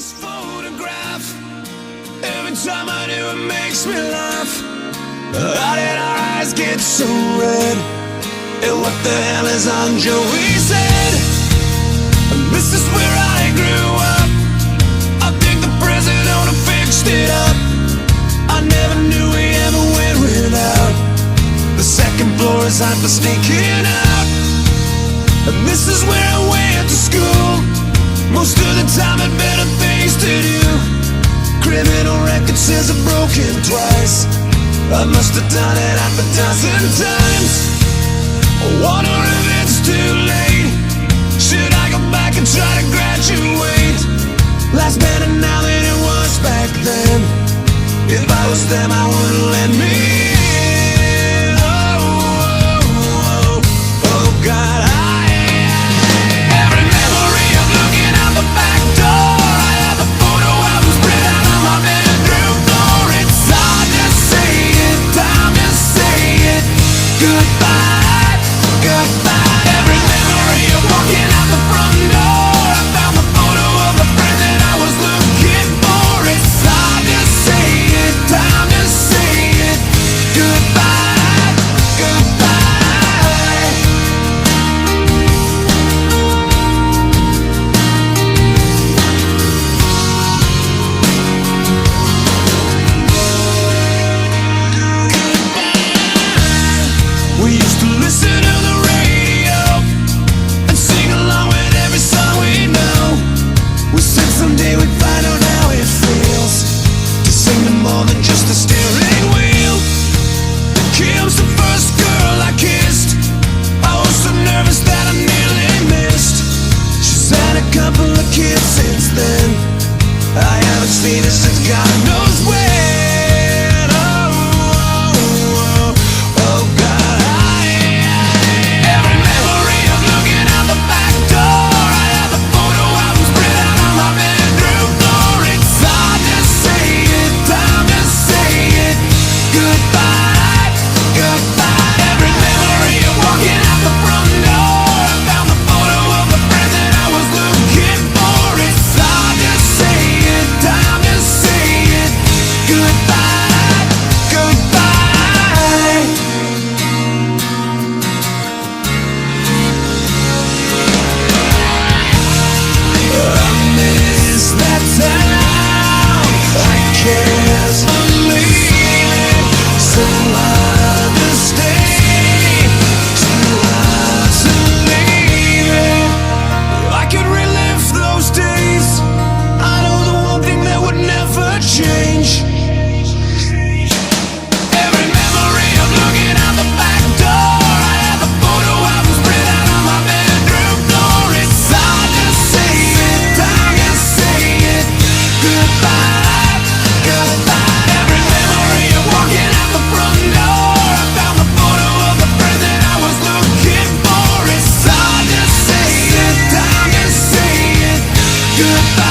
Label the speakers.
Speaker 1: this photograph. Every time I do, it makes me laugh. How did our eyes get so red? And what the hell is on Joey's head? This is where I grew up. I think the president fixed it up. I never knew we ever went without. The second floor is hot for sneaking out. And this is where I went to school. Most of the time had better things to do. Criminal record says I've broken twice. I must have done it half a dozen times. I wonder if it's too late. Should I go back and try to graduate? Life's better now than it was back then. If I was them, I wouldn't let me in. Oh, oh, oh, oh God. Every memory of looking out the back door. I have the photo album spread out on my bedroom floor. It's hard to say it, time to say it. Goodbye, goodbye. Every memory of walking out the front door. I found the photo of the friend that I was looking for. It's hard to say it, time to say it. Goodbye, goodbye. We used to listen to the radio and sing along with every song we know. We said someday we'd find out how it feels to sing to more than just the steering wheel. Kim's the first girl I kissed. I was so nervous that I nearly missed. She's had a couple of kids since then. I haven't seen her since God knows when. Oh, oh, oh, oh God. Every memory of looking out the back door. I have the photo album spread out on my bedroom floor. It's hard to say it, time to say it. Goodbye, goodbye. Every memory of walking out the front door. I found the photo of the friend that I was looking for. It's hard to say it, time to say it. Goodbye, goodbye. I miss that town. I can't believe it. So hard to stay, too hard to leave it. If I could relive those days, I know the one thing that would never change. Every memory of looking out the back door. I have the photo album spread out on my bedroom floor. It's hard to say it, time to say it. Goodbye, goodbye. Every memory of walking out the front door. I found the photo of the friend that I was looking for. It's hard to say it, time to say it. Goodbye.